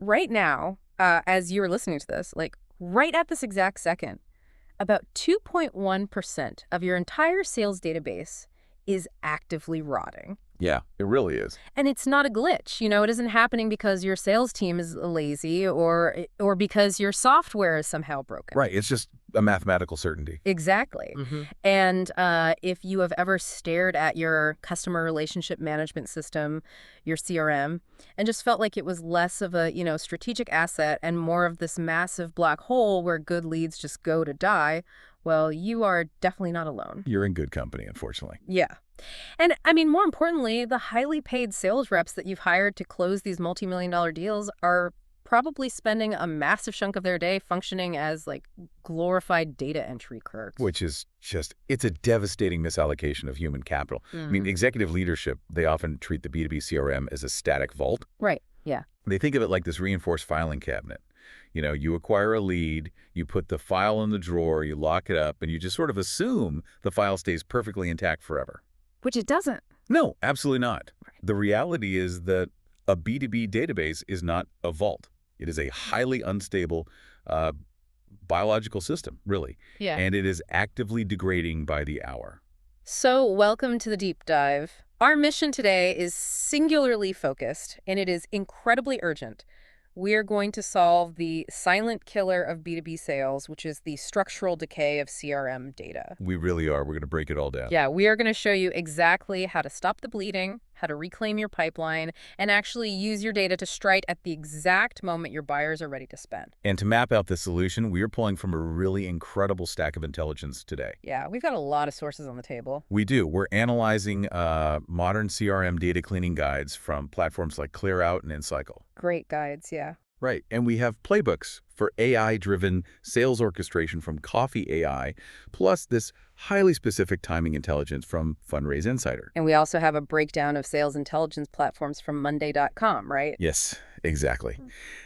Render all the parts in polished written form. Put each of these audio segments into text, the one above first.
right now, as you were listening to this, like right at this exact second, about 2.1% of your entire sales database is actively rotting. Yeah, it really is. And it's not a glitch. It isn't happening because your sales team is lazy or because your software is somehow broken. Right. It's just a mathematical certainty. Exactly. Mm-hmm. And if you have ever stared at your customer relationship management system, your CRM, and just felt like it was less of a, strategic asset and more of this massive black hole where good leads just go to die, well, you are definitely not alone. You're in good company, unfortunately. Yeah. And I mean, more importantly, the highly paid sales reps that you've hired to close these multi-million-dollar deals are probably spending a massive chunk of their day functioning as like glorified data entry clerks. Which is it's a devastating misallocation of human capital. Mm. I mean, executive leadership, they often treat the B2B CRM as a static vault. Right, yeah. They think of it like this reinforced filing cabinet. You acquire a lead, you put the file in the drawer, you lock it up, and you just sort of assume the file stays perfectly intact forever. Which it doesn't. No, absolutely not. Right. The reality is that a B2B database is not a vault. It is a highly unstable biological system, really. Yeah. And it is actively degrading by the hour. So welcome to the deep dive. Our mission today is singularly focused, and it is incredibly urgent. We're going to solve the silent killer of B2B sales, which is the structural decay of CRM data. We really are. We're going to break it all down. Yeah, we are going to show you exactly how to stop the bleeding, how to reclaim your pipeline, and actually use your data to strike at the exact moment your buyers are ready to spend. And to map out the solution, we are pulling from a really incredible stack of intelligence today. Yeah, we've got a lot of sources on the table. We do. We're analyzing modern CRM data cleaning guides from platforms like ClearOut and InCycle. Great guides, yeah. Right. And we have playbooks for AI-driven sales orchestration from Coffee AI, plus this highly specific timing intelligence from Fundraise Insider. And we also have a breakdown of sales intelligence platforms from Monday.com, right? Yes, exactly.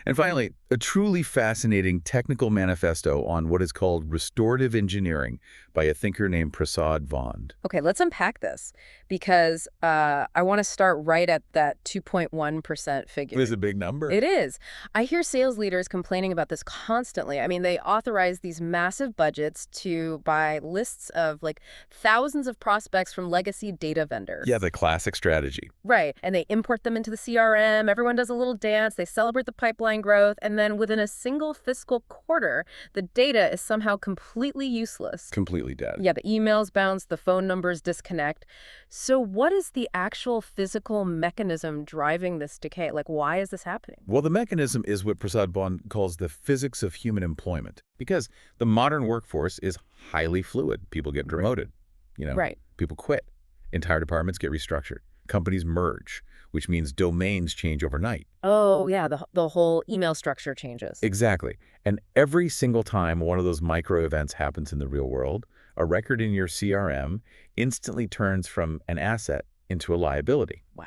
And finally, a truly fascinating technical manifesto on what is called restorative engineering by a thinker named Prasad Vand. Okay, let's unpack this because I want to start right at that 2.1% figure. It's a big number. It is. I hear sales leaders complaining about this constantly. I mean, they authorize these massive budgets to buy lists of like thousands of prospects from legacy data vendors. Yeah, the classic strategy. Right. And they import them into the CRM. Everyone does a little dance. They celebrate the pipeline growth. And then within a single fiscal quarter, the data is somehow completely useless. Completely dead. Yeah, the emails bounce, the phone numbers disconnect. So what is the actual physical mechanism driving this decay? Like, why is this happening? Well, the mechanism is what Prasad Vand calls the physics of human employment, because the modern workforce is highly fluid. People get promoted, Right. People quit. Entire departments get restructured. Companies merge, which means domains change overnight. Oh, yeah, the whole email structure changes. Exactly. And every single time one of those micro events happens in the real world, a record in your CRM instantly turns from an asset into a liability. Wow.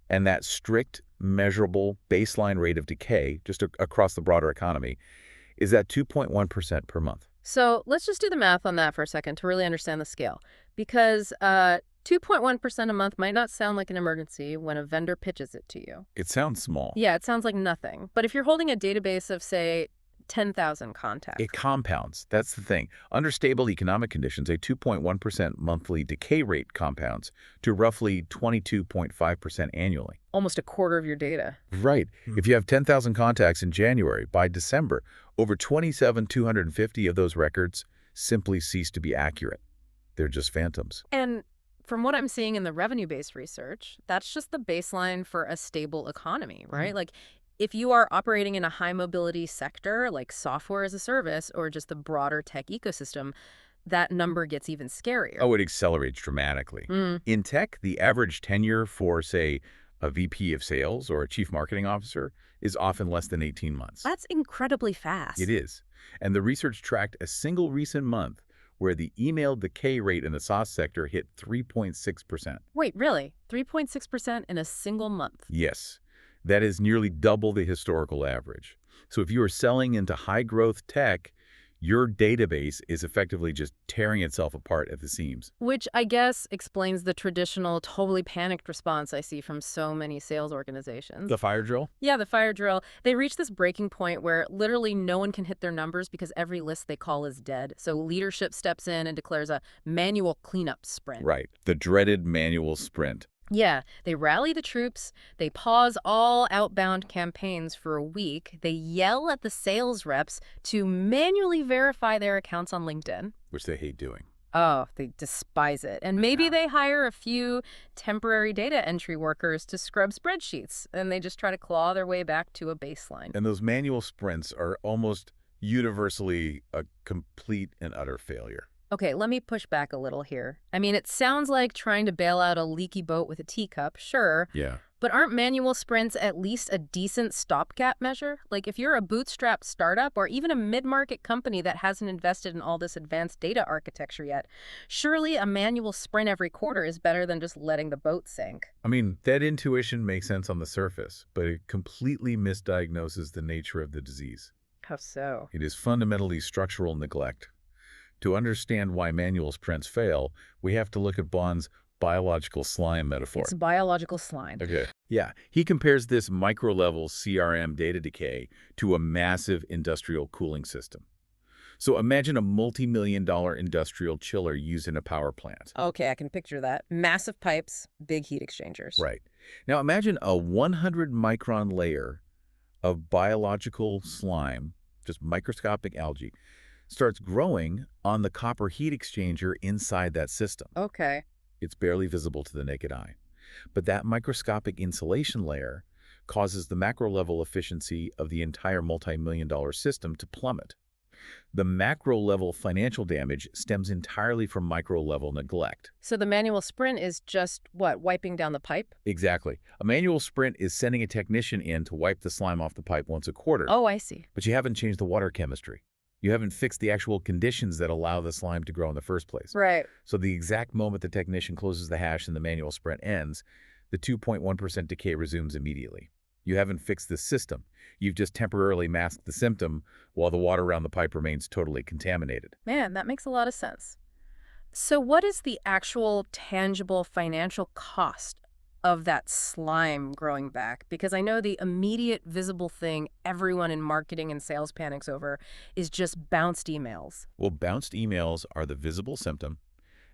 And that strict, measurable baseline rate of decay, just across the broader economy, is at 2.1% per month. So let's just do the math on that for a second to really understand the scale. Because 2.1% a month might not sound like an emergency when a vendor pitches it to you. It sounds small. Yeah, it sounds like nothing. But if you're holding a database of, say, 10,000 contacts. It compounds. That's the thing. Under stable economic conditions, a 2.1% monthly decay rate compounds to roughly 22.5% annually. Almost a quarter of your data. Right. If you have 10,000 contacts in January, by December, over 250 of those records simply cease to be accurate. They're just phantoms. And from what I'm seeing in the revenue-based research, that's just the baseline for a stable economy, right? Like, if you are operating in a high-mobility sector like software as a service or just the broader tech ecosystem, that number gets even scarier. Oh, it accelerates dramatically. In tech, the average tenure for, say, a VP of sales or a chief marketing officer is often less than 18 months. That's incredibly fast. It is. And the research tracked a single recent month where the email decay rate in the SaaS sector hit 3.6%. Wait, really? 3.6% in a single month? Yes. That is nearly double the historical average. So if you are selling into high-growth tech, Your database is effectively just tearing itself apart at the seams. Which I guess explains the traditional totally panicked response I see from so many sales organizations. The fire drill? Yeah, the fire drill. They reach this breaking point where literally no one can hit their numbers because every list they call is dead. So leadership steps in and declares a manual cleanup sprint. Right. The dreaded manual sprint. Yeah, they rally the troops, they pause all outbound campaigns for a week, they yell at the sales reps to manually verify their accounts on LinkedIn. Which they hate doing. Oh, they despise it. And maybe they hire a few temporary data entry workers to scrub spreadsheets, and they just try to claw their way back to a baseline. And those manual sprints are almost universally a complete and utter failure. Okay, let me push back a little here. I mean, it sounds like trying to bail out a leaky boat with a teacup, sure. Yeah. But aren't manual sprints at least a decent stopgap measure? Like if you're a bootstrapped startup or even a mid-market company that hasn't invested in all this advanced data architecture yet, surely a manual sprint every quarter is better than just letting the boat sink. I mean, that intuition makes sense on the surface, but it completely misdiagnoses the nature of the disease. How so? It is fundamentally structural neglect. To understand why manual sprints fail, we have to look at Bond's biological slime metaphor. It's biological slime. Okay. Yeah, he compares this micro-level CRM data decay to a massive industrial cooling system. So imagine a multi-million-dollar industrial chiller used in a power plant. Okay, I can picture that. Massive pipes, big heat exchangers. Right. Now imagine a 100-micron layer of biological slime, just microscopic algae, starts growing on the copper heat exchanger inside that system. Okay. It's barely visible to the naked eye. But that microscopic insulation layer causes the macro-level efficiency of the entire multi-million-dollar system to plummet. The macro-level financial damage stems entirely from micro-level neglect. So the manual sprint is just, what, wiping down the pipe? Exactly. A manual sprint is sending a technician in to wipe the slime off the pipe once a quarter. Oh, I see. But you haven't changed the water chemistry. You haven't fixed the actual conditions that allow the slime to grow in the first place. Right. So the exact moment the technician closes the hash and the manual sprint ends, the 2.1% decay resumes immediately. You haven't fixed the system. You've just temporarily masked the symptom while the water around the pipe remains totally contaminated. Man, that makes a lot of sense. So what is the actual tangible financial cost of that slime growing back? Because I know the immediate visible thing everyone in marketing and sales panics over is just bounced emails. Well, bounced emails are the visible symptom,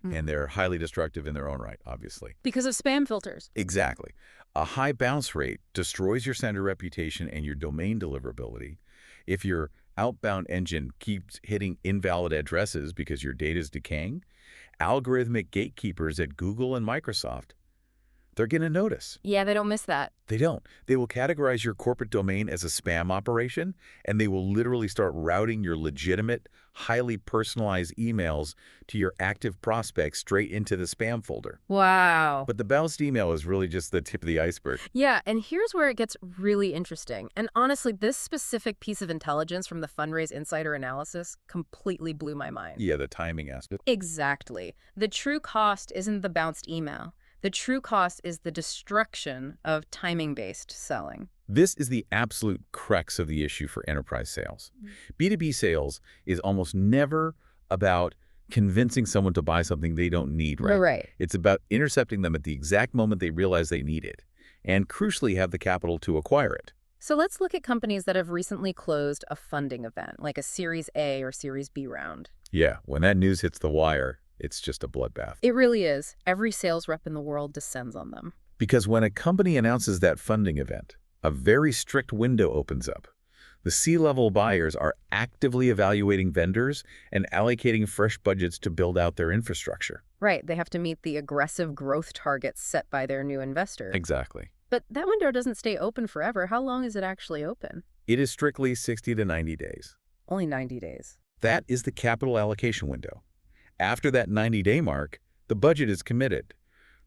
and they're highly destructive in their own right, obviously. Because of spam filters. Exactly. A high bounce rate destroys your sender reputation and your domain deliverability. If your outbound engine keeps hitting invalid addresses because your data is decaying, algorithmic gatekeepers at Google and Microsoft, they're going to notice. Yeah, they don't miss that. They don't. They will categorize your corporate domain as a spam operation, and they will literally start routing your legitimate, highly personalized emails to your active prospects straight into the spam folder. Wow. But the bounced email is really just the tip of the iceberg. Yeah, and here's where it gets really interesting. And honestly, this specific piece of intelligence from the Fundraise Insider analysis completely blew my mind. Yeah, the timing aspect. Exactly. The true cost isn't the bounced email. The true cost is the destruction of timing-based selling. This is the absolute crux of the issue for enterprise sales. B2B sales is almost never about convincing someone to buy something they don't need, right? Right. It's about intercepting them at the exact moment they realize they need it, and crucially have the capital to acquire it. So let's look at companies that have recently closed a funding event, like a Series A or Series B round. Yeah, when that news hits the wire, it's just a bloodbath. It really is. Every sales rep in the world descends on them. Because when a company announces that funding event, a very strict window opens up. The C-level buyers are actively evaluating vendors and allocating fresh budgets to build out their infrastructure. Right. They have to meet the aggressive growth targets set by their new investor. Exactly. But that window doesn't stay open forever. How long is it actually open? It is strictly 60 to 90 days. Only 90 days. That is the capital allocation window. After that 90-day mark, the budget is committed.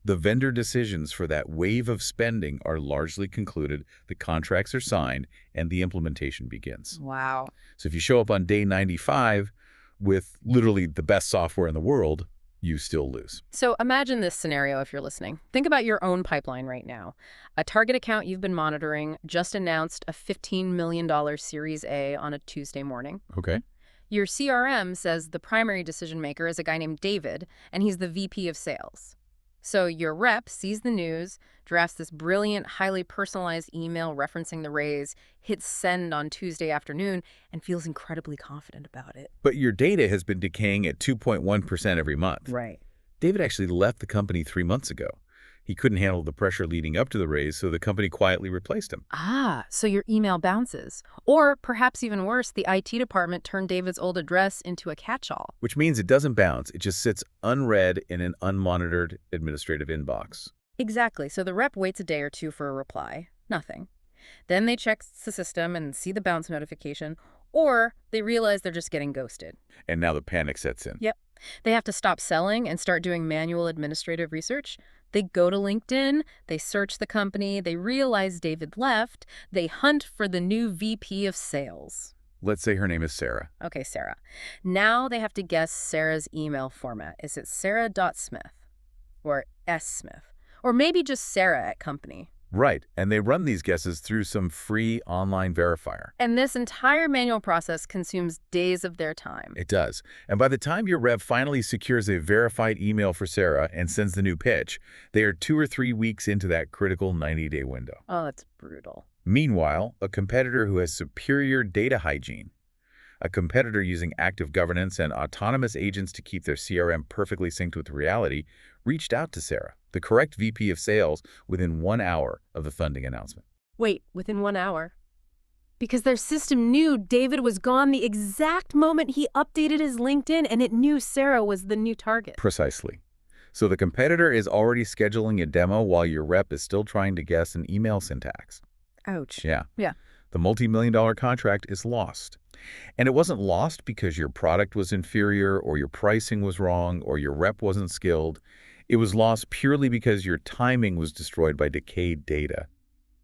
The vendor decisions for that wave of spending are largely concluded, the contracts are signed, and the implementation begins. Wow. So if you show up on day 95 with literally the best software in the world, you still lose. So imagine this scenario if you're listening. Think about your own pipeline right now. A target account you've been monitoring just announced a $15 million Series A on a Tuesday morning. Okay. Your CRM says the primary decision maker is a guy named David, and he's the VP of sales. So your rep sees the news, drafts this brilliant, highly personalized email referencing the raise, hits send on Tuesday afternoon, and feels incredibly confident about it. But your data has been decaying at 2.1% every month. Right. David actually left the company 3 months ago. He couldn't handle the pressure leading up to the raise, so the company quietly replaced him. Ah, so your email bounces. Or perhaps even worse, the IT department turned David's old address into a catch-all. Which means it doesn't bounce. It just sits unread in an unmonitored administrative inbox. Exactly. So the rep waits a day or two for a reply. Nothing. Then they check the system and see the bounce notification, or they realize they're just getting ghosted. And now the panic sets in. Yep. They have to stop selling and start doing manual administrative research. They go to LinkedIn, they search the company, they realize David left, they hunt for the new VP of sales. Let's say her name is Sarah. Okay, Sarah. Now they have to guess Sarah's email format. Is it sarah.smith or smith? Or maybe just Sarah at company. Right, and they run these guesses through some free online verifier. And this entire manual process consumes days of their time. It does. And by the time your rep finally secures a verified email for Sarah and sends the new pitch, they are 2 or 3 weeks into that critical 90-day window. Oh, that's brutal. Meanwhile, a competitor who has superior data hygiene, a competitor using active governance and autonomous agents to keep their CRM perfectly synced with reality, reached out to Sarah, the correct VP of sales, within 1 hour of the funding announcement. Wait, within 1 hour? Because their system knew David was gone the exact moment he updated his LinkedIn, and it knew Sarah was the new target. Precisely. So the competitor is already scheduling a demo while your rep is still trying to guess an email syntax. Ouch. Yeah. Yeah. The multi-million-dollar contract is lost. And it wasn't lost because your product was inferior or your pricing was wrong or your rep wasn't skilled. It was lost purely because your timing was destroyed by decayed data.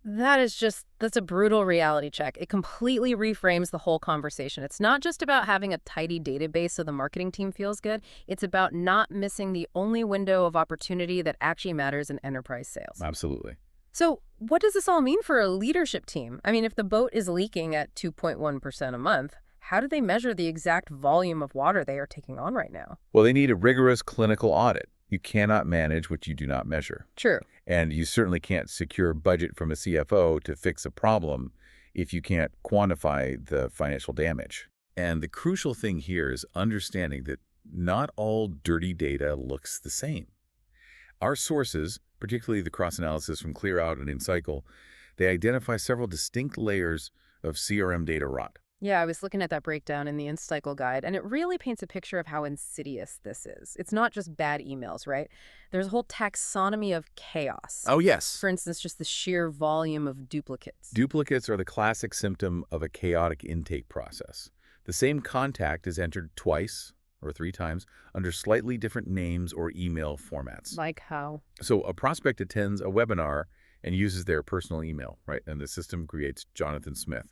That's a brutal reality check. It completely reframes the whole conversation. It's not just about having a tidy database so the marketing team feels good. It's about not missing the only window of opportunity that actually matters in enterprise sales. Absolutely. So what does this all mean for a leadership team? I mean, if the boat is leaking at 2.1% a month, how do they measure the exact volume of water they are taking on right now? Well, they need a rigorous clinical audit. You cannot manage what you do not measure. True. And you certainly can't secure budget from a CFO to fix a problem if you can't quantify the financial damage. And the crucial thing here is understanding that not all dirty data looks the same. Our sources, particularly the cross-analysis from ClearOut and InCycle, they identify several distinct layers of CRM data rot. Yeah, I was looking at that breakdown in the InCycle guide, and it really paints a picture of how insidious this is. It's not just bad emails, right? There's a whole taxonomy of chaos. Oh, yes. For instance, just the sheer volume of duplicates. Duplicates are the classic symptom of a chaotic intake process. The same contact is entered twice or 3 times under slightly different names or email formats. Like how? So a prospect attends a webinar and uses their personal email, right? And the system creates Jonathan Smith.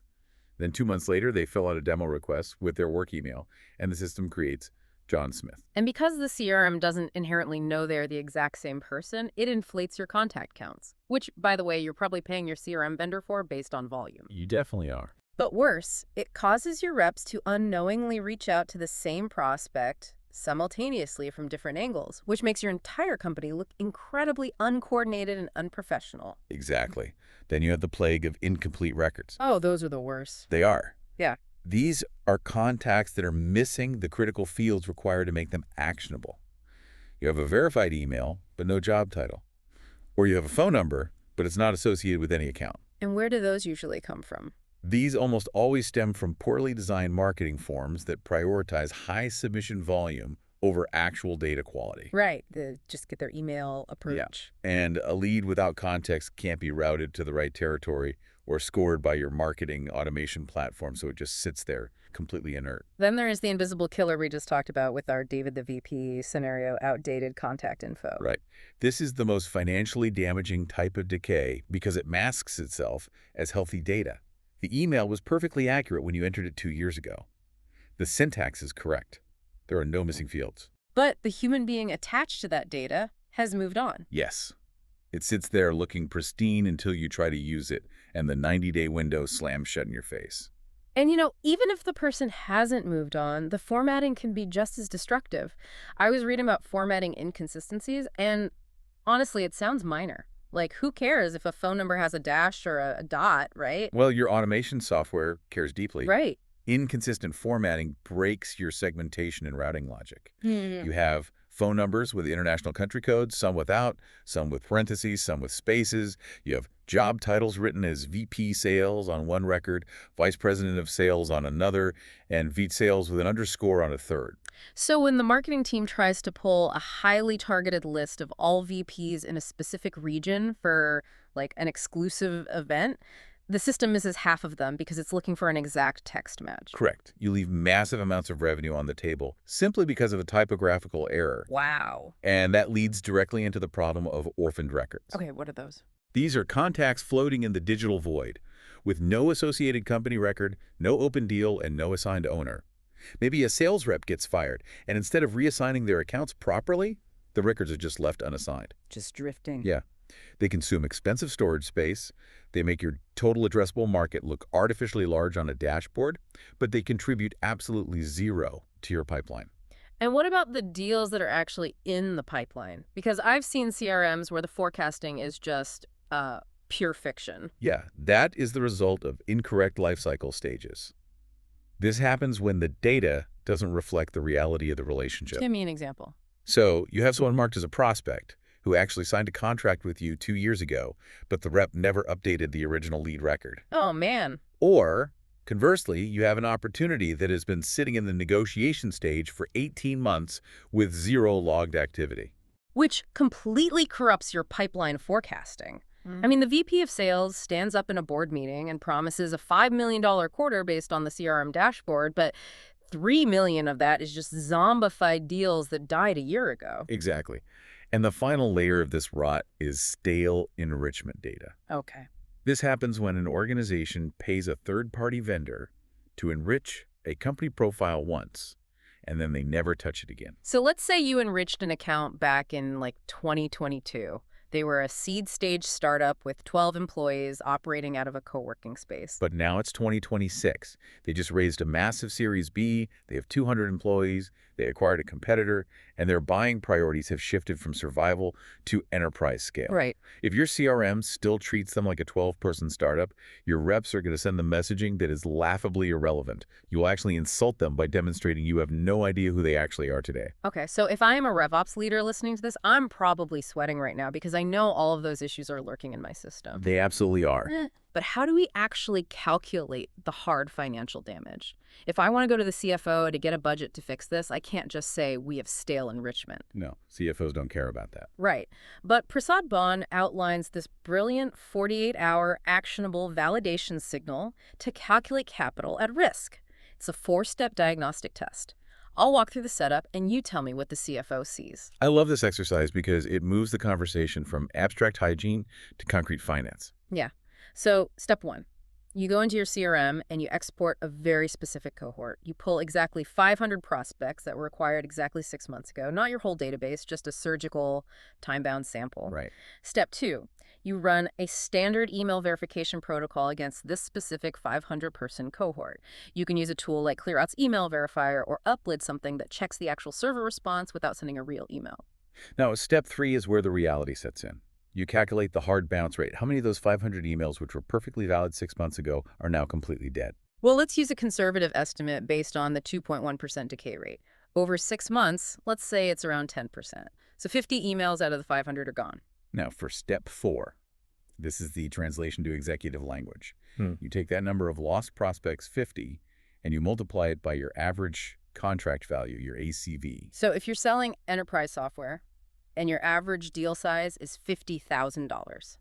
Then 2 months later, they fill out a demo request with their work email, and the system creates John Smith. And because the CRM doesn't inherently know they're the exact same person, it inflates your contact counts, which, by the way, you're probably paying your CRM vendor for based on volume. You definitely are. But worse, it causes your reps to unknowingly reach out to the same prospect simultaneously from different angles, which makes your entire company look incredibly uncoordinated and unprofessional. Exactly. Then you have the plague of incomplete records. Oh, those are the worst. They are. Yeah. These are contacts that are missing the critical fields required to make them actionable. You have a verified email, but no job title. Or you have a phone number, but it's not associated with any account. And where do those usually come from? These almost always stem from poorly designed marketing forms that prioritize high submission volume over actual data quality. Right. Just get their email approach. Yeah. And a lead without context can't be routed to the right territory or scored by your marketing automation platform, so it just sits there completely inert. Then there is the invisible killer we just talked about with our David the VP scenario, outdated contact info. Right. This is the most financially damaging type of decay because it masks itself as healthy data. The email was perfectly accurate when you entered it 2 years ago. The syntax is correct. There are no missing fields. But the human being attached to that data has moved on. Yes. It sits there looking pristine until you try to use it, and the 90-day window slams shut in your face. And even if the person hasn't moved on, the formatting can be just as destructive. I was reading about formatting inconsistencies, and honestly, it sounds minor. Like, who cares if a phone number has a dash or a dot, right? Well, your automation software cares deeply. Right. Inconsistent formatting breaks your segmentation and routing logic. Hmm. You have phone numbers with international country codes, some without, some with parentheses, some with spaces. You have job titles written as VP Sales on one record, Vice President of Sales on another, and VP Sales with an underscore on a third. So when the marketing team tries to pull a highly targeted list of all VPs in a specific region for like an exclusive event, the system misses half of them because it's looking for an exact text match. Correct. You leave massive amounts of revenue on the table simply because of a typographical error. Wow. And that leads directly into the problem of orphaned records. Okay, what are those? These are contacts floating in the digital void, with no associated company record, no open deal, and no assigned owner. Maybe a sales rep gets fired, and instead of reassigning their accounts properly, the records are just left unassigned. Just drifting. Yeah. They consume expensive storage space, they make your total addressable market look artificially large on a dashboard, but they contribute absolutely zero to your pipeline. And what about the deals that are actually in the pipeline? Because I've seen CRMs where the forecasting is just pure fiction. Yeah, that is the result of incorrect lifecycle stages. This happens when the data doesn't reflect the reality of the relationship. Give me an example. So you have someone marked as a prospect who actually signed a contract with you 2 years ago, but the rep never updated the original lead record. Oh, man. Or, conversely, you have an opportunity that has been sitting in the negotiation stage for 18 months with zero logged activity. Which completely corrupts your pipeline forecasting. I mean, the VP of sales stands up in a board meeting and promises a $5 million quarter based on the CRM dashboard, but 3 million of that is just zombified deals that died a year ago. Exactly. And the final layer of this rot is stale enrichment data. Okay. This happens when an organization pays a third-party vendor to enrich a company profile once, and then they never touch it again. So let's say you enriched an account back in like 2022. They were a seed stage startup with 12 employees operating out of a co-working space. But now it's 2026. They just raised a massive Series B, they have 200 employees, they acquired a competitor, and their buying priorities have shifted from survival to enterprise scale. Right. If your CRM still treats them like a 12-person startup, your reps are going to send them messaging that is laughably irrelevant. You will actually insult them by demonstrating you have no idea who they actually are today. Okay, so if I am a RevOps leader listening to this, I'm probably sweating right now because I know all of those issues are lurking in my system. They absolutely are. But how do we actually calculate the hard financial damage? If I want to go to the CFO to get a budget to fix this, I can't just say we have stale enrichment. No, CFOs don't care about that. Right. But Prasad Bhan outlines this brilliant 48-hour actionable validation signal to calculate capital at risk. It's a 4-step diagnostic test. I'll walk through the setup, and you tell me what the CFO sees. I love this exercise because it moves the conversation from abstract hygiene to concrete finance. Yeah. So, step 1. You go into your CRM and you export a very specific cohort. You pull exactly 500 prospects that were acquired exactly 6 months ago, not your whole database, just a surgical, time-bound sample. Right. Step 2. You run a standard email verification protocol against this specific 500-person cohort. You can use a tool like ClearOut's email verifier or Uplid something that checks the actual server response without sending a real email. Now, step 3 is where the reality sets in. You calculate the hard bounce rate. How many of those 500 emails, which were perfectly valid 6 months ago, are now completely dead? Well, let's use a conservative estimate based on the 2.1% decay rate. Over 6 months, let's say it's around 10%. So 50 emails out of the 500 are gone. Now, for step 4, this is the translation to executive language. You take that number of lost prospects, 50, and you multiply it by your average contract value, your ACV. So if you're selling enterprise software and your average deal size is $50,000,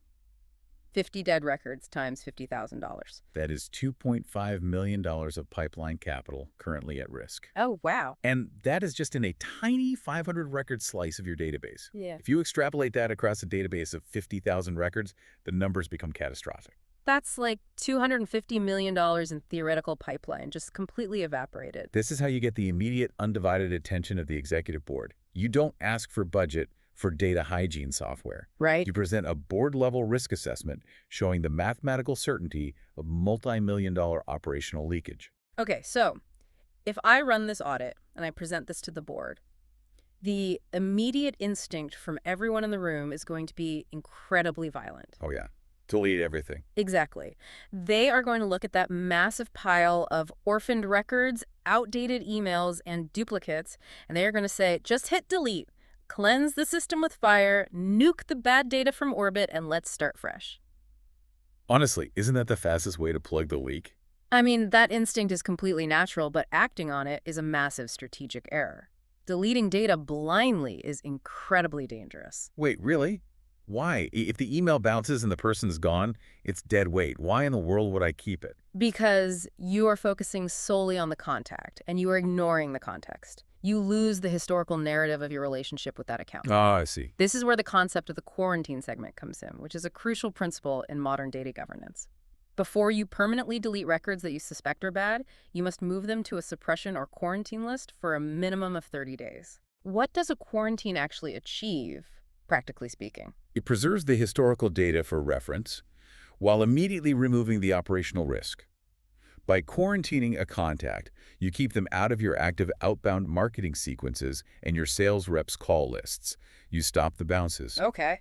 50 dead records times $50,000. That is $2.5 million of pipeline capital currently at risk. Oh, wow. And that is just in a tiny 500-record slice of your database. Yeah. If you extrapolate that across a database of 50,000 records, the numbers become catastrophic. That's like $250 million in theoretical pipeline, just completely evaporated. This is how you get the immediate, undivided attention of the executive board. You don't ask for budget for data hygiene software. Right? You present a board-level risk assessment showing the mathematical certainty of multi-million-dollar operational leakage. Okay, so if I run this audit and I present this to the board, the immediate instinct from everyone in the room is going to be incredibly violent. Oh, yeah. Delete everything. Exactly. They are going to look at that massive pile of orphaned records, outdated emails, and duplicates, and they are going to say, just hit delete, cleanse the system with fire, nuke the bad data from orbit, and let's start fresh. Honestly, isn't that the fastest way to plug the leak? I mean, that instinct is completely natural, but acting on it is a massive strategic error. Deleting data blindly is incredibly dangerous. Wait, really? Why? If the email bounces and the person's gone, it's dead weight. Why in the world would I keep it? Because you are focusing solely on the contact, and you are ignoring the context. You lose the historical narrative of your relationship with that account. Oh, I see. This is where the concept of the quarantine segment comes in, which is a crucial principle in modern data governance. Before you permanently delete records that you suspect are bad, you must move them to a suppression or quarantine list for a minimum of 30 days. What does a quarantine actually achieve, practically speaking? It preserves the historical data for reference while immediately removing the operational risk. By quarantining a contact, you keep them out of your active outbound marketing sequences and your sales reps' call lists. You stop the bounces. Okay.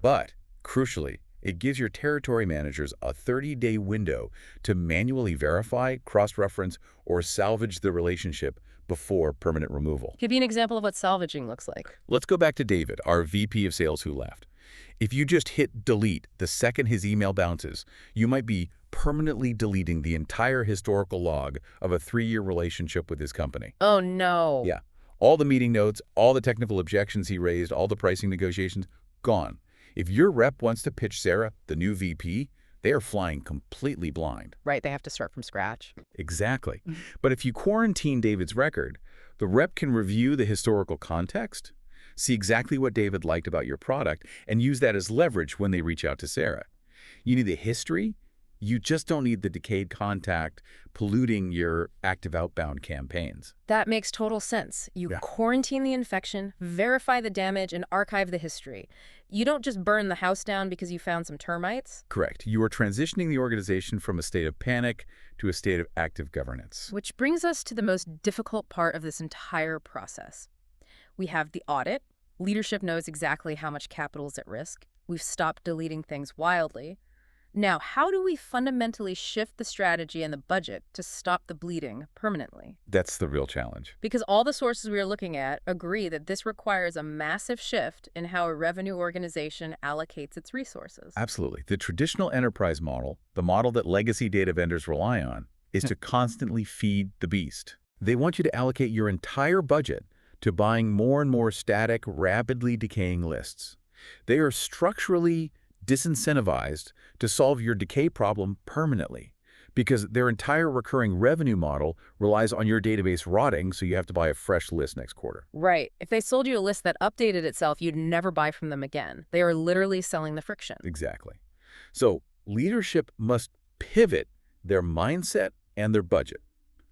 But, crucially, it gives your territory managers a 30-day window to manually verify, cross-reference, or salvage the relationship before permanent removal. Give me an example of what salvaging looks like. Let's go back to David, our VP of sales who left. If you just hit delete the second his email bounces, you might be permanently deleting the entire historical log of a 3-year relationship with his company. Oh, no. Yeah. All the meeting notes, all the technical objections he raised, all the pricing negotiations, gone. If your rep wants to pitch Sarah, the new VP, they are flying completely blind. Right, they have to start from scratch. Exactly. But if you quarantine David's record, the rep can review the historical context, see exactly what David liked about your product, and use that as leverage when they reach out to Sarah. You need the history. You just don't need the decayed contact polluting your active outbound campaigns. That makes total sense. You quarantine the infection, verify the damage, and archive the history. You don't just burn the house down because you found some termites. Correct. You are transitioning the organization from a state of panic to a state of active governance. Which brings us to the most difficult part of this entire process. We have the audit. Leadership knows exactly how much capital is at risk. We've stopped deleting things wildly. Now, how do we fundamentally shift the strategy and the budget to stop the bleeding permanently? That's the real challenge. Because all the sources we are looking at agree that this requires a massive shift in how a revenue organization allocates its resources. Absolutely. The traditional enterprise model, the model that legacy data vendors rely on, is to constantly feed the beast. They want you to allocate your entire budget to buying more and more static, rapidly decaying lists. They are structurally disincentivized to solve your decay problem permanently because their entire recurring revenue model relies on your database rotting, so you have to buy a fresh list next quarter. Right. If they sold you a list that updated itself, you'd never buy from them again. They are literally selling the friction. Exactly. So leadership must pivot their mindset and their budget.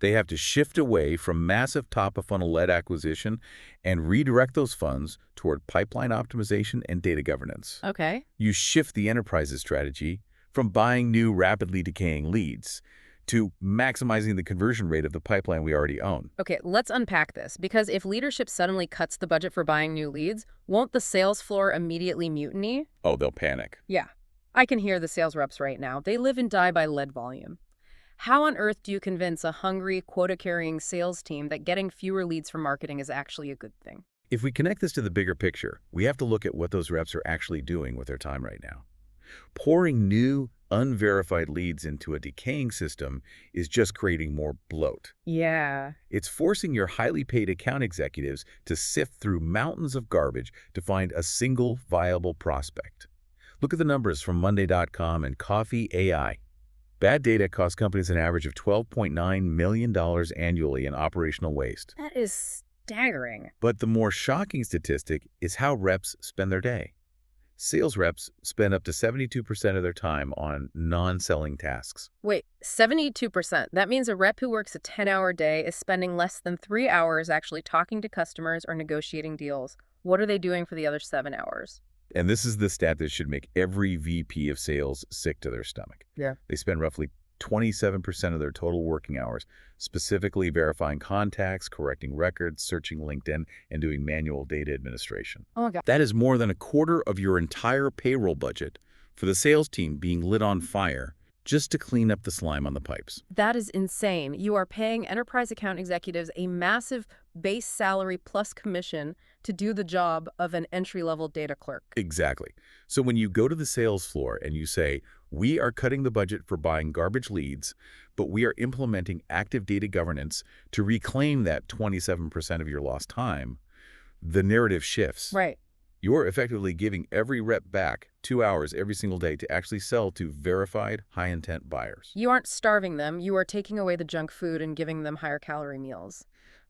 They have to shift away from massive top-of-funnel-led acquisition and redirect those funds toward pipeline optimization and data governance. Okay. You shift the enterprise's strategy from buying new, rapidly decaying leads to maximizing the conversion rate of the pipeline we already own. Okay, let's unpack this, because if leadership suddenly cuts the budget for buying new leads, won't the sales floor immediately mutiny? Oh, they'll panic. Yeah. I can hear the sales reps right now. They live and die by lead volume. How on earth do you convince a hungry, quota-carrying sales team that getting fewer leads from marketing is actually a good thing? If we connect this to the bigger picture, we have to look at what those reps are actually doing with their time right now. Pouring new, unverified leads into a decaying system is just creating more bloat. Yeah. It's forcing your highly paid account executives to sift through mountains of garbage to find a single viable prospect. Look at the numbers from Monday.com and Coffee AI. Bad data costs companies an average of $12.9 million annually in operational waste. That is staggering. But the more shocking statistic is how reps spend their day. Sales reps spend up to 72% of their time on non-selling tasks. Wait, 72%. That means a rep who works a 10-hour day is spending less than 3 hours actually talking to customers or negotiating deals. What are they doing for the other 7 hours? And this is the stat that should make every VP of sales sick to their stomach. Yeah. They spend roughly 27% of their total working hours specifically verifying contacts, correcting records, searching LinkedIn, and doing manual data administration. Oh my God. That is more than a quarter of your entire payroll budget for the sales team being lit on fire just to clean up the slime on the pipes. That is insane. You are paying enterprise account executives a massive base salary plus commission to do the job of an entry-level data clerk. Exactly. So when you go to the sales floor and you say, we are cutting the budget for buying garbage leads, but we are implementing active data governance to reclaim that 27% of your lost time, the narrative shifts. Right. You're effectively giving every rep back 2 hours every single day to actually sell to verified, high-intent buyers. You aren't starving them. You are taking away the junk food and giving them higher calorie meals.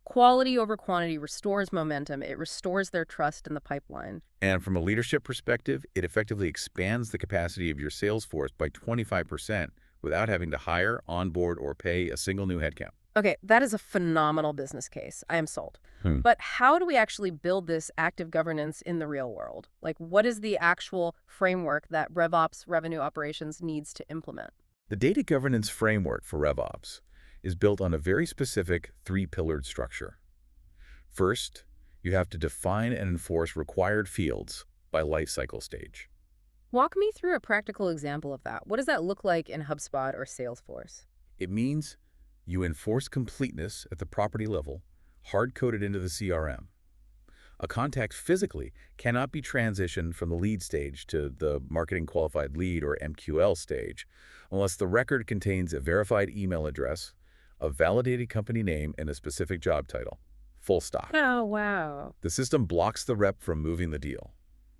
Quality over quantity restores momentum. It restores their trust in the pipeline. And from a leadership perspective, it effectively expands the capacity of your sales force by 25% without having to hire, onboard, or pay a single new headcount. Okay, that is a phenomenal business case. I am sold. But how do we actually build this active governance in the real world? Like, what is the actual framework that RevOps revenue operations needs to implement? The data governance framework for RevOps is built on a very specific three-pillared structure. First, you have to define and enforce required fields by lifecycle stage. Walk me through a practical example of that. What does that look like in HubSpot or Salesforce? It means you enforce completeness at the property level, hard-coded into the CRM. A contact physically cannot be transitioned from the lead stage to the marketing qualified lead or MQL stage unless the record contains a verified email address, a validated company name, and a specific job title. Full stop. Oh, wow. The system blocks the rep from moving the deal.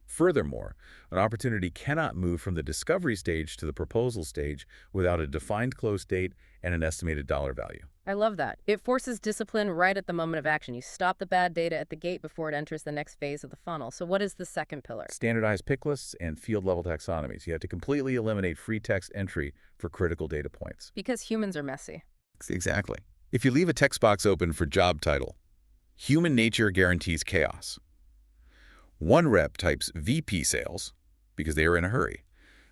Furthermore, an opportunity cannot move from the discovery stage to the proposal stage without a defined close date and an estimated dollar value. I love that. It forces discipline right at the moment of action. You stop the bad data at the gate before it enters the next phase of the funnel. So what is the second pillar? Standardized pick lists and field-level taxonomies. You have to completely eliminate free text entry for critical data points. Because humans are messy. Exactly. If you leave a text box open for job title, human nature guarantees chaos. One rep types VP sales because they are in a hurry.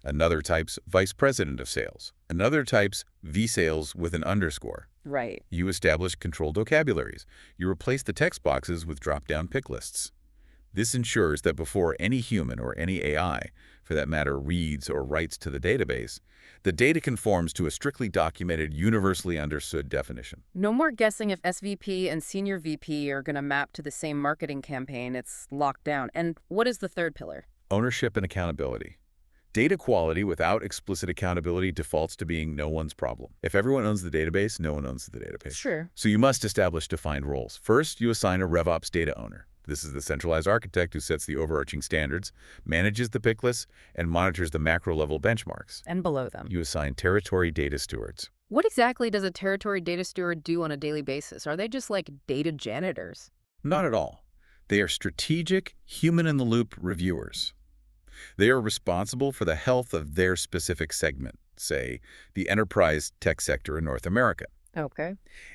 Another types vice president of sales. Another types V sales with an underscore. Right. You establish controlled vocabularies. You replace the text boxes with drop-down pick lists. This ensures that before any human or any AI, for that matter, reads or writes to the database, the data conforms to a strictly documented, universally understood definition. No more guessing if SVP and senior VP are going to map to the same marketing campaign. It's locked down. And what is the third pillar? Ownership and accountability. Data quality without explicit accountability defaults to being no one's problem. If everyone owns the database, no one owns the database. Sure. So you must establish defined roles. First, you assign a RevOps data owner. This is the centralized architect who sets the overarching standards, manages the pick lists, and monitors the macro-level benchmarks. And below them. You assign territory data stewards. What exactly does a territory data steward do on a daily basis? Are they just like data janitors? Not at all. They are strategic, human-in-the-loop reviewers. They are responsible for the health of their specific segment, say, the enterprise tech sector in North America. Okay.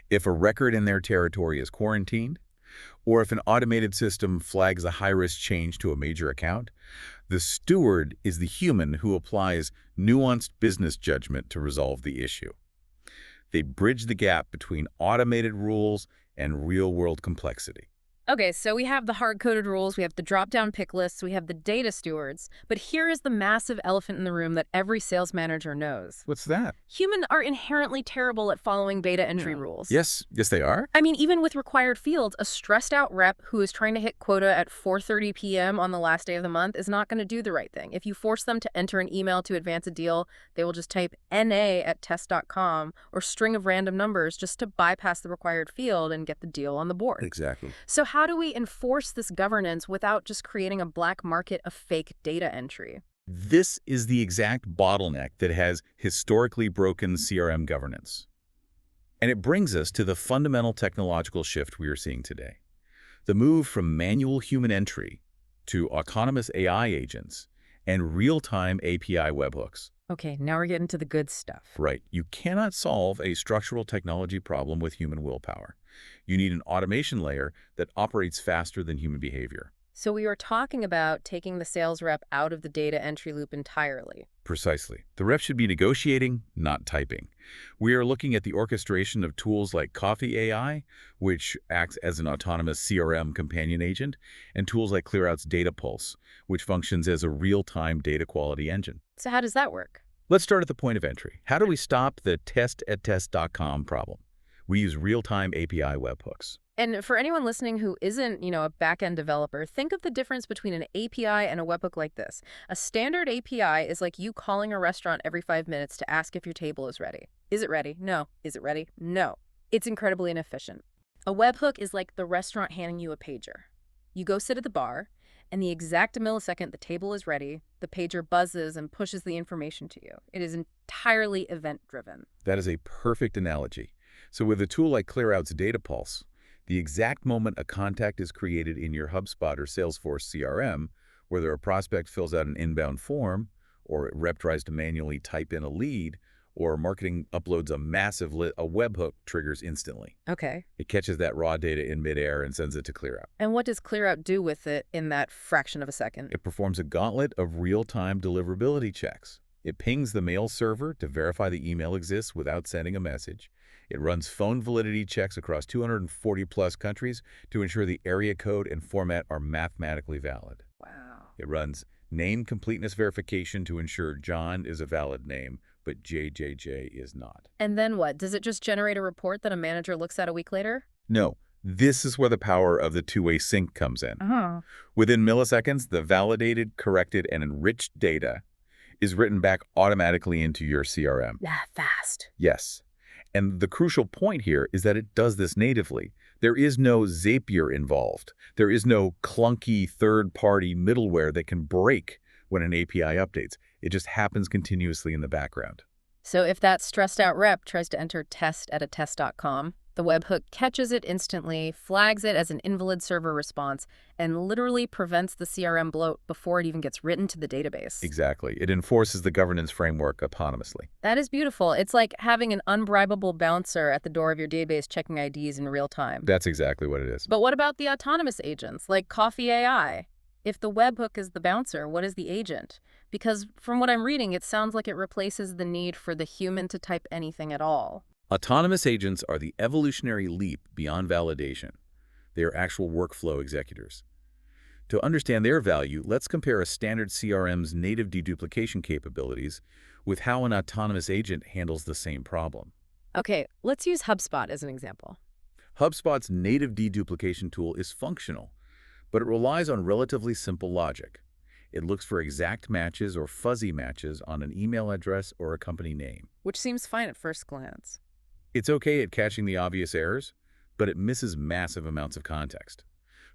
If a record in their territory is quarantined, or if an automated system flags a high-risk change to a major account, the steward is the human who applies nuanced business judgment to resolve the issue. They bridge the gap between automated rules and real-world complexity. Okay, so we have the hard-coded rules, we have the drop-down pick lists, we have the data stewards, but here is the massive elephant in the room that every sales manager knows. What's that? Humans are inherently terrible at following data entry rules. Yes, they are. I mean, even with required fields, a stressed-out rep who is trying to hit quota at 4:30 p.m. on the last day of the month is not going to do the right thing. If you force them to enter an email to advance a deal, they will just type NA at test.com or string of random numbers just to bypass the required field and get the deal on the board. Exactly. So how do we enforce this governance without just creating a black market of fake data entry? This is the exact bottleneck that has historically broken CRM governance. And it brings us to the fundamental technological shift we are seeing today. The move from manual human entry to autonomous AI agents and real-time API webhooks. Okay, now we're getting to the good stuff. Right. You cannot solve a structural technology problem with human willpower. You need an automation layer that operates faster than human behavior. So we were talking about taking the sales rep out of the data entry loop entirely. Precisely. The rep should be negotiating, not typing. We are looking at the orchestration of tools like Coffee AI, which acts as an autonomous CRM companion agent, and tools like ClearOut's Data Pulse, which functions as a real-time data quality engine. So how does that work? Let's start at the point of entry. How do we stop the test@test.com problem? We use real-time API webhooks. And for anyone listening who isn't, a back-end developer, think of the difference between an API and a webhook like this. A standard API is like you calling a restaurant every 5 minutes to ask if your table is ready. Is it ready? No. Is it ready? No. It's incredibly inefficient. A webhook is like the restaurant handing you a pager. You go sit at the bar, and the exact millisecond the table is ready, the pager buzzes and pushes the information to you. It is entirely event-driven. That is a perfect analogy. So with a tool like ClearOut's Data Pulse, the exact moment a contact is created in your HubSpot or Salesforce CRM, whether a prospect fills out an inbound form, or a rep tries to manually type in a lead, or marketing uploads a massive a webhook triggers instantly. Okay. It catches that raw data in midair and sends it to ClearOut. And what does ClearOut do with it in that fraction of a second? It performs a gauntlet of real-time deliverability checks. It pings the mail server to verify the email exists without sending a message. It runs phone validity checks across 240-plus countries to ensure the area code and format are mathematically valid. Wow. It runs name completeness verification to ensure John is a valid name, but JJJ is not. And then what? Does it just generate a report that a manager looks at a week later? No, this is where the power of the two-way sync comes in. Uh-huh. Within milliseconds, the validated, corrected, and enriched data is written back automatically into your CRM. Fast. Yes. And the crucial point here is that it does this natively. There is no Zapier involved. There is no clunky third-party middleware that can break when an API updates. It just happens continuously in the background. So if that stressed-out rep tries to enter test@test.com, the webhook catches it instantly, flags it as an invalid server response, and literally prevents the CRM bloat before it even gets written to the database. Exactly. It enforces the governance framework autonomously. That is beautiful. It's like having an unbribable bouncer at the door of your database checking IDs in real time. That's exactly what it is. But what about the autonomous agents, like Coffee AI? If the webhook is the bouncer, what is the agent? Because from what I'm reading, it sounds like it replaces the need for the human to type anything at all. Autonomous agents are the evolutionary leap beyond validation. They are actual workflow executors. To understand their value, let's compare a standard CRM's native deduplication capabilities with how an autonomous agent handles the same problem. Okay, let's use HubSpot as an example. HubSpot's native deduplication tool is functional, but it relies on relatively simple logic. It looks for exact matches or fuzzy matches on an email address or a company name. Which seems fine at first glance. It's okay at catching the obvious errors, but it misses massive amounts of context.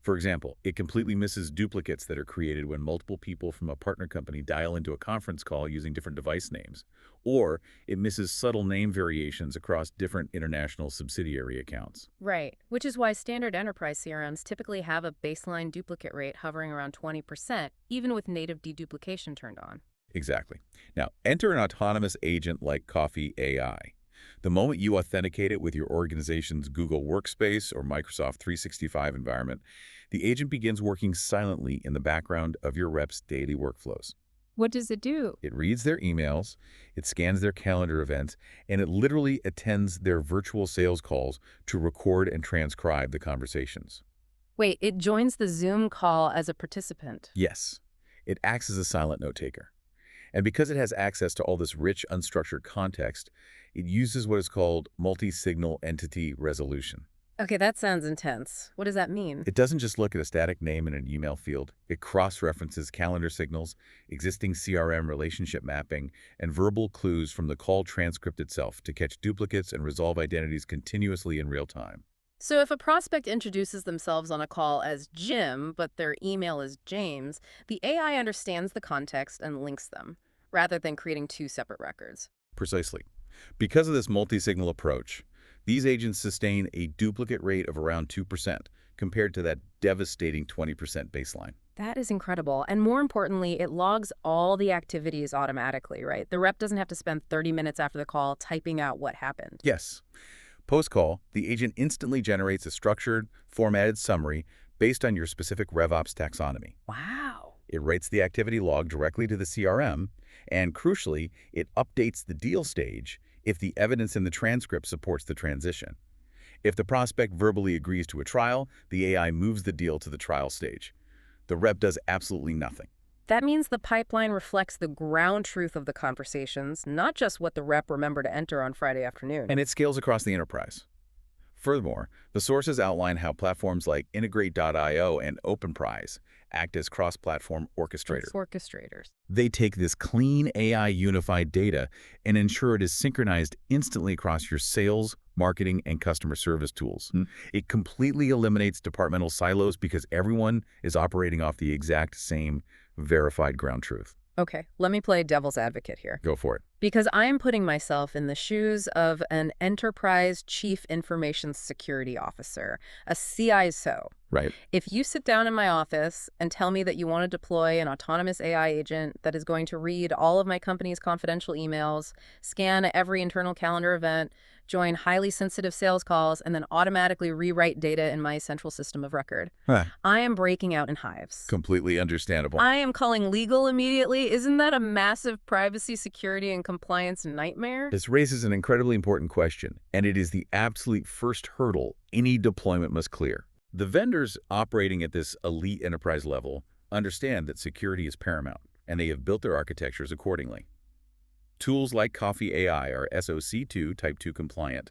For example, it completely misses duplicates that are created when multiple people from a partner company dial into a conference call using different device names. Or it misses subtle name variations across different international subsidiary accounts. Right, which is why standard enterprise CRMs typically have a baseline duplicate rate hovering around 20%, even with native deduplication turned on. Exactly. Now, enter an autonomous agent like Coffee AI. The moment you authenticate it with your organization's Google Workspace or Microsoft 365 environment, the agent begins working silently in the background of your rep's daily workflows. What does it do? It reads their emails, it scans their calendar events, and it literally attends their virtual sales calls to record and transcribe the conversations. Wait, it joins the Zoom call as a participant. Yes, it acts as a silent note taker. And because it has access to all this rich, unstructured context, it uses what is called multi-signal entity resolution. Okay, that sounds intense. What does that mean? It doesn't just look at a static name in an email field. It cross-references calendar signals, existing CRM relationship mapping, and verbal clues from the call transcript itself to catch duplicates and resolve identities continuously in real time. So if a prospect introduces themselves on a call as Jim, but their email is James, the AI understands the context and links them, rather than creating two separate records. Precisely. Because of this multi-signal approach, these agents sustain a duplicate rate of around 2% compared to that devastating 20% baseline. That is incredible. And more importantly, it logs all the activities automatically, right? The rep doesn't have to spend 30 minutes after the call typing out what happened. Yes. Post-call, the agent instantly generates a structured, formatted summary based on your specific RevOps taxonomy. Wow. It writes the activity log directly to the CRM, and crucially, it updates the deal stage if the evidence in the transcript supports the transition. If the prospect verbally agrees to a trial, the AI moves the deal to the trial stage. The rep does absolutely nothing. That means the pipeline reflects the ground truth of the conversations, not just what the rep remembered to enter on Friday afternoon. And it scales across the enterprise. Furthermore, the sources outline how platforms like Integrate.io and OpenPrize act as cross-platform orchestrators. Orchestrators. They take this clean AI unified data and ensure it is synchronized instantly across your sales, marketing, and customer service tools. It completely eliminates departmental silos because everyone is operating off the exact same verified ground truth. Okay, let me play devil's advocate here. Go for it. Because I am putting myself in the shoes of an enterprise chief information security officer, a CISO. Right. If you sit down in my office and tell me that you want to deploy an autonomous AI agent that is going to read all of my company's confidential emails, scan every internal calendar event, join highly sensitive sales calls, and then automatically rewrite data in my central system of record, I am breaking out in hives. Completely understandable. I am calling legal immediately. Isn't that a massive privacy, security, and compliance nightmare? This raises an incredibly important question, and it is the absolute first hurdle any deployment must clear. The vendors operating at this elite enterprise level understand that security is paramount, and they have built their architectures accordingly. Tools like Coffee AI are SOC2 Type 2 compliant,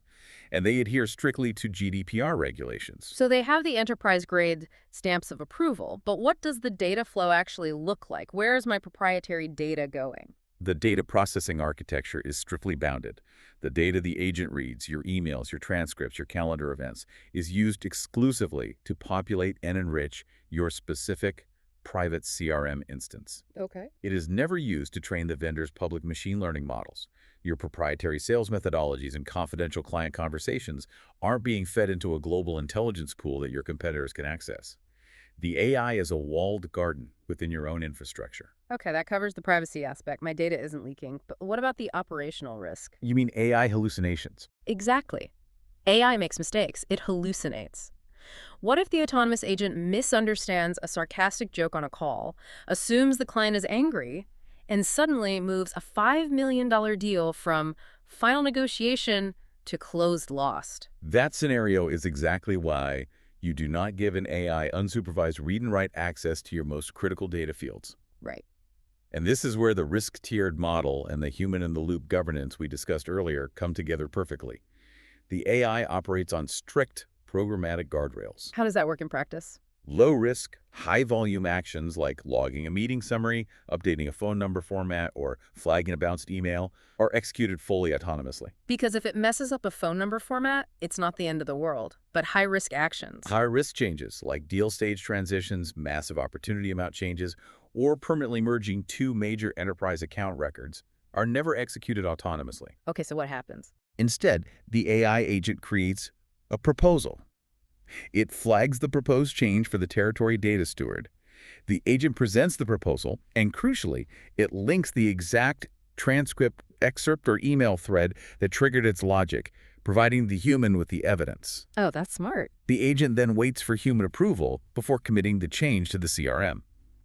and they adhere strictly to GDPR regulations. So they have the enterprise-grade stamps of approval, but what does the data flow actually look like? Where is my proprietary data going? The data processing architecture is strictly bounded. The data the agent reads, your emails, your transcripts, your calendar events, is used exclusively to populate and enrich your specific private CRM instance. Okay. It is never used to train the vendor's public machine learning models. Your proprietary sales methodologies and confidential client conversations aren't being fed into a global intelligence pool that your competitors can access. The AI is a walled garden within your own infrastructure. Okay, that covers the privacy aspect. My data isn't leaking. But what about the operational risk? You mean AI hallucinations? Exactly. AI makes mistakes. It hallucinates. What if the autonomous agent misunderstands a sarcastic joke on a call, assumes the client is angry, and suddenly moves a $5 million deal from final negotiation to closed lost? That scenario is exactly why you do not give an AI unsupervised read and write access to your most critical data fields. Right. And this is where the risk-tiered model and the human-in-the-loop governance we discussed earlier come together perfectly. The AI operates on strict programmatic guardrails. How does that work in practice? Low-risk, high-volume actions like logging a meeting summary, updating a phone number format, or flagging a bounced email are executed fully autonomously. Because if it messes up a phone number format, it's not the end of the world, but high-risk actions. High-risk changes like deal stage transitions, massive opportunity amount changes, or permanently merging two major enterprise account records are never executed autonomously. Okay, so what happens? Instead, the AI agent creates a proposal. It flags the proposed change for the territory data steward. The agent presents the proposal, and crucially, it links the exact transcript, excerpt, or email thread that triggered its logic, providing the human with the evidence. Oh, that's smart. The agent then waits for human approval before committing the change to the CRM.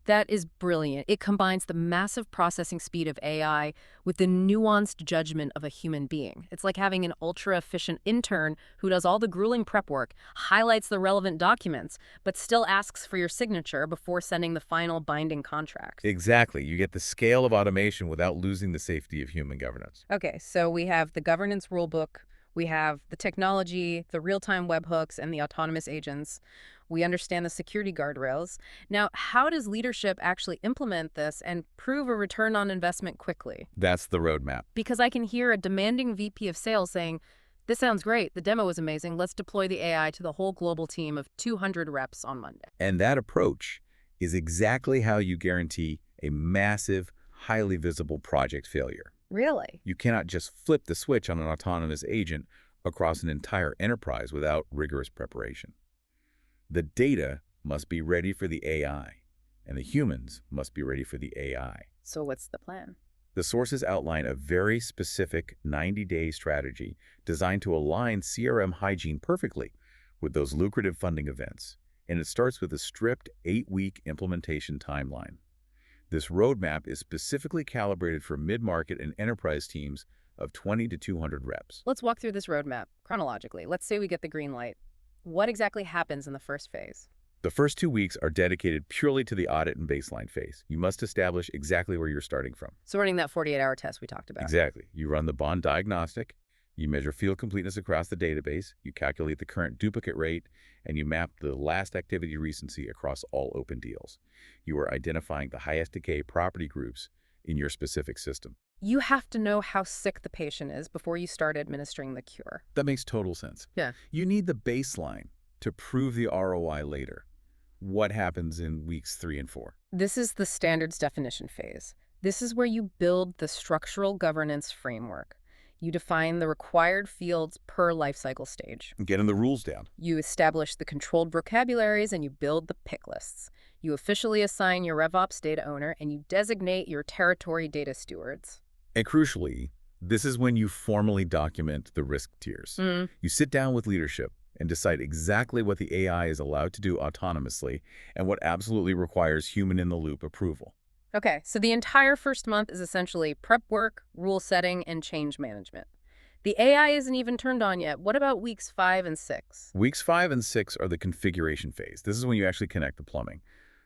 That is brilliant. It combines the massive processing speed of AI with the nuanced judgment of a human being. It's like having an ultra-efficient intern who does all the grueling prep work, highlights the relevant documents, but still asks for your signature before sending the final binding contract. Exactly. You get the scale of automation without losing the safety of human governance. Okay, so we have the governance rulebook, we have the technology, the real-time webhooks, and the autonomous agents. We understand the security guardrails. Now, how does leadership actually implement this and prove a return on investment quickly? That's the roadmap. Because I can hear a demanding VP of sales saying, "This sounds great. The demo was amazing. Let's deploy the AI to the whole global team of 200 reps on Monday." And that approach is exactly how you guarantee a massive, highly visible project failure. Really? You cannot just flip the switch on an autonomous agent across an entire enterprise without rigorous preparation. The data must be ready for the AI, and the humans must be ready for the AI. So what's the plan? The sources outline a very specific 90-day strategy designed to align CRM hygiene perfectly with those lucrative funding events. and it starts with a strict 8-week implementation timeline. This roadmap is specifically calibrated for mid-market and enterprise teams of 20 to 200 reps. Let's walk through this roadmap chronologically. Let's say we get the green light. What exactly happens in the first phase? The first 2 weeks are dedicated purely to the audit and baseline phase. You must establish exactly where you're starting from. So running that 48-hour test we talked about. Exactly. You run the bond diagnostic, you measure field completeness across the database, you calculate the current duplicate rate, and you map the last activity recency across all open deals. You are identifying the highest decay property groups in your specific system. You have to know how sick the patient is before you start administering the cure. That makes total sense. Yeah. You need the baseline to prove the ROI later. What happens in weeks 3 and 4? This is the standards definition phase. This is where you build the structural governance framework. You define the required fields per lifecycle stage. Getting the rules down. You establish the controlled vocabularies and you build the pick lists. You officially assign your RevOps data owner and you designate your territory data stewards. And crucially, this is when you formally document the risk tiers. You sit down with leadership and decide exactly what the AI is allowed to do autonomously and what absolutely requires human-in-the-loop approval. Okay, so the entire first month is essentially prep work, rule setting, and change management. The AI isn't even turned on yet. What about weeks 5 and 6? Weeks 5 and 6 are the configuration phase. This is when you actually connect the plumbing.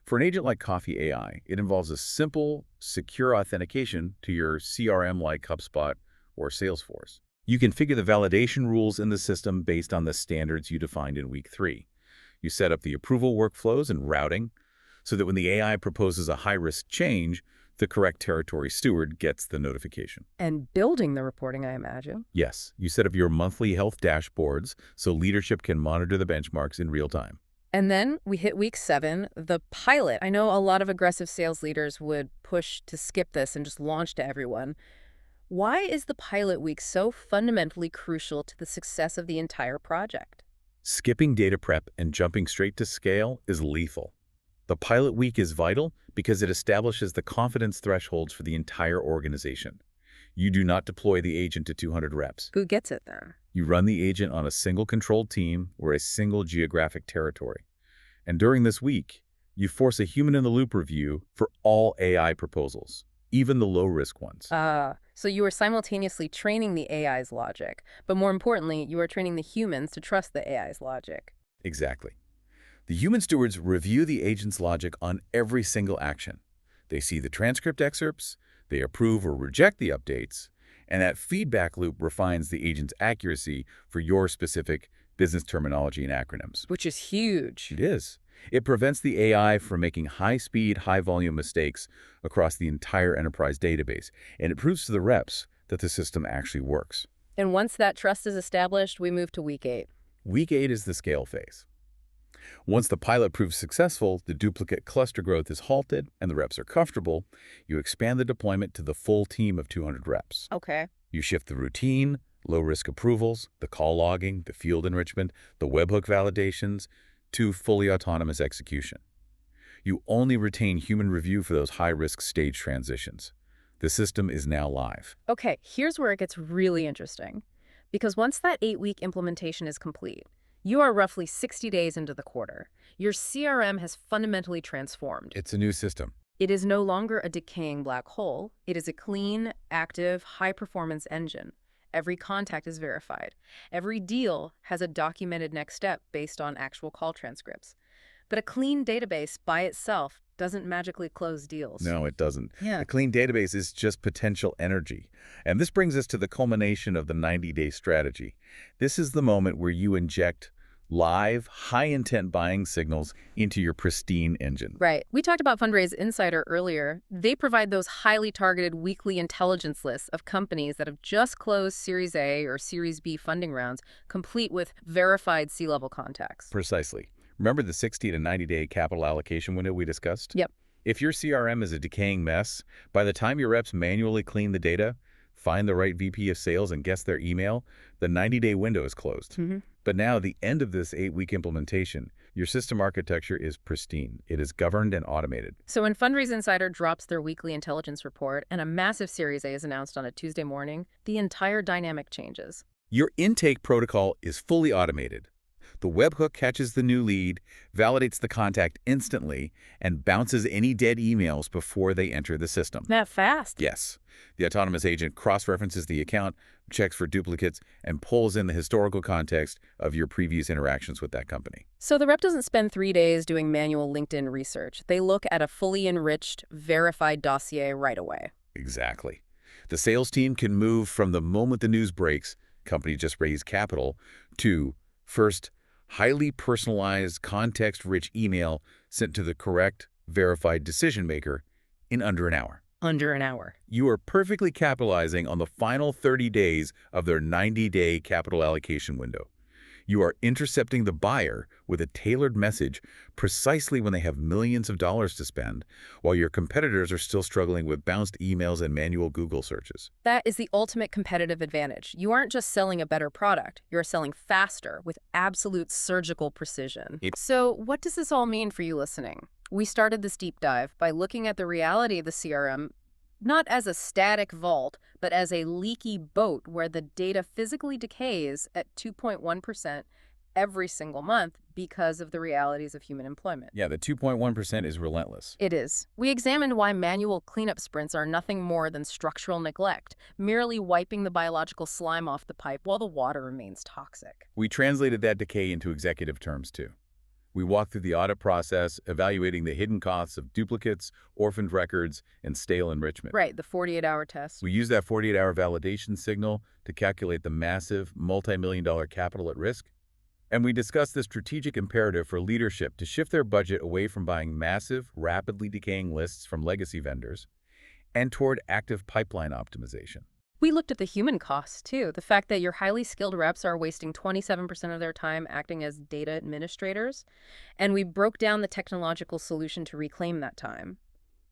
For an agent like Coffee AI, it involves a simple, secure authentication to your CRM like HubSpot or Salesforce. You configure the validation rules in the system based on the standards you defined in week 3. You set up the approval workflows and routing so that when the AI proposes a high-risk change, the correct territory steward gets the notification. And building the reporting, I imagine. Yes, you set up your monthly health dashboards so leadership can monitor the benchmarks in real time. And then we hit week 7, the pilot. I know a lot of aggressive sales leaders would push to skip this and just launch to everyone. Why is the pilot week so fundamentally crucial to the success of the entire project? Skipping data prep and jumping straight to scale is lethal. The pilot week is vital because it establishes the confidence thresholds for the entire organization. You do not deploy the agent to 200 reps. Who gets it then? You run the agent on a single controlled team or a single geographic territory. And during this week, you force a human-in-the-loop review for all AI proposals, even the low-risk ones. So you are simultaneously training the AI's logic, but more importantly, you are training the humans to trust the AI's logic. Exactly. The human stewards review the agent's logic on every single action. They see the transcript excerpts, they approve or reject the updates, and that feedback loop refines the agent's accuracy for your specific business terminology and acronyms. Which is huge. It is. It prevents the AI from making high-speed, high-volume mistakes across the entire enterprise database, and it proves to the reps that the system actually works. And once that trust is established, we move to week 8. Week 8 is the scale phase. Once the pilot proves successful, the duplicate cluster growth is halted and the reps are comfortable, you expand the deployment to the full team of 200 reps. Okay. You shift the routine, low-risk approvals, the call logging, the field enrichment, the webhook validations, to fully autonomous execution. You only retain human review for those high-risk stage transitions. The system is now live. Okay, here's where it gets really interesting. Because once that 8-week implementation is complete, you are roughly 60 days into the quarter. Your CRM has fundamentally transformed. It's a new system. It is no longer a decaying black hole. It is a clean, active, high-performance engine. Every contact is verified. Every deal has a documented next step based on actual call transcripts. But a clean database by itself doesn't magically close deals. No, it doesn't. Yeah. A clean database is just potential energy. And this brings us to the culmination of the 90-day strategy. This is the moment where you inject live, high-intent buying signals into your pristine engine. Right. We talked about Fundraise Insider earlier. They provide those highly targeted weekly intelligence lists of companies that have just closed Series A or Series B funding rounds, complete with verified C-level contacts. Precisely. Remember the 60 to 90-day capital allocation window we discussed? Yep. If your CRM is a decaying mess, by the time your reps manually clean the data, find the right VP of sales and guess their email, the 90-day window is closed. But now, at the end of this 8-week implementation, your system architecture is pristine. It is governed and automated. So when Fundraise Insider drops their weekly intelligence report and a massive Series A is announced on a Tuesday morning, the entire dynamic changes. Your intake protocol is fully automated. The webhook catches the new lead, validates the contact instantly, and bounces any dead emails before they enter the system. That fast? Yes, the autonomous agent cross-references the account, checks for duplicates, and pulls in the historical context of your previous interactions with that company. So the rep doesn't spend 3 days doing manual LinkedIn research. They look at a fully enriched, verified dossier right away. Exactly. The sales team can move from the moment the news breaks, company just raised capital, to first, highly personalized, context-rich email sent to the correct, verified decision maker in under an hour. Under an hour. You are perfectly capitalizing on the final 30 days of their 90-day capital allocation window. You are intercepting the buyer with a tailored message precisely when they have millions of dollars to spend, while your competitors are still struggling with bounced emails and manual Google searches. That is the ultimate competitive advantage. You aren't just selling a better product, you're selling faster with absolute surgical precision. So what does this all mean for you listening? We started this deep dive by looking at the reality of the CRM not as a static vault, but as a leaky boat where the data physically decays at 2.1% every single month because of the realities of human employment. Yeah, the 2.1% is relentless. It is. We examined why manual cleanup sprints are nothing more than structural neglect, merely wiping the biological slime off the pipe while the water remains toxic. We translated that decay into executive terms, too. We walked through the audit process, evaluating the hidden costs of duplicates, orphaned records, and stale enrichment. Right, the 48-hour test. We used that 48-hour validation signal to calculate the massive, multi-million-dollar capital at risk. And we discussed the strategic imperative for leadership to shift their budget away from buying massive, rapidly decaying lists from legacy vendors and toward active pipeline optimization. We looked at the human costs, too. The fact that your highly skilled reps are wasting 27% of their time acting as data administrators. And we broke down the technological solution to reclaim that time.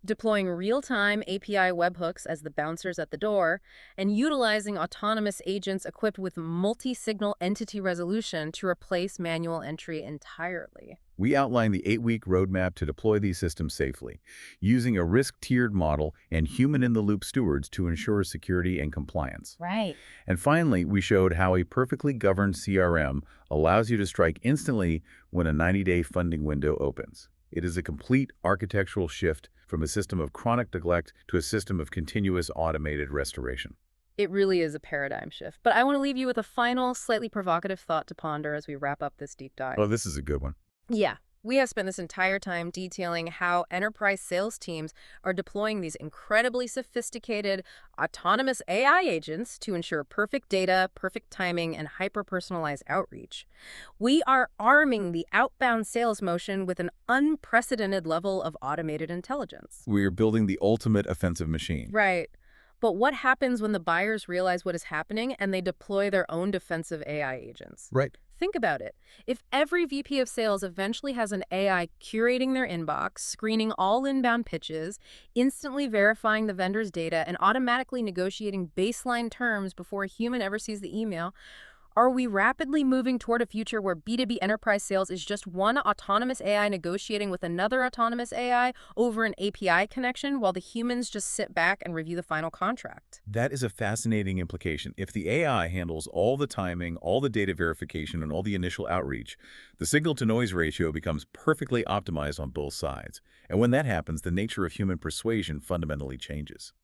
Deploying real-time API webhooks as the bouncers at the door, and utilizing autonomous agents equipped with multi-signal entity resolution to replace manual entry entirely. We outlined the 8-week roadmap to deploy these systems safely, using a risk-tiered model and human-in-the-loop stewards to ensure security and compliance. Right. And finally, we showed how a perfectly governed CRM allows you to strike instantly when a 90-day funding window opens. It is a complete architectural shift from a system of chronic neglect to a system of continuous automated restoration. It really is a paradigm shift. But I want to leave you with a final, slightly provocative thought to ponder as we wrap up this deep dive. Oh, this is a good one. Yeah, we have spent this entire time detailing how enterprise sales teams are deploying these incredibly sophisticated autonomous AI agents to ensure perfect data, perfect timing, and hyper-personalized outreach. We are arming the outbound sales motion with an unprecedented level of automated intelligence. We are building the ultimate offensive machine. Right. But what happens when the buyers realize what is happening and they deploy their own defensive AI agents? Right. Think about it. If every VP of sales eventually has an AI curating their inbox, screening all inbound pitches, instantly verifying the vendor's data, and automatically negotiating baseline terms before a human ever sees the email, are we rapidly moving toward a future where B2B enterprise sales is just one autonomous AI negotiating with another autonomous AI over an API connection while the humans just sit back and review the final contract? That is a fascinating implication. If the AI handles all the timing, all the data verification, and all the initial outreach, the signal-to-noise ratio becomes perfectly optimized on both sides. And when that happens, the nature of human persuasion fundamentally changes.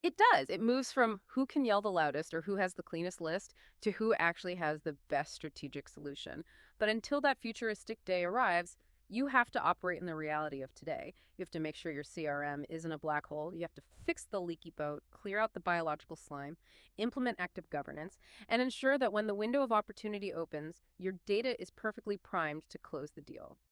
It does. It moves from who can yell the loudest or who has the cleanest list to who actually has the best strategic solution. But until that futuristic day arrives, you have to operate in the reality of today. You have to make sure your CRM isn't a black hole. You have to fix the leaky boat, clear out the biological slime, implement active governance, and ensure that when the window of opportunity opens, your data is perfectly primed to close the deal.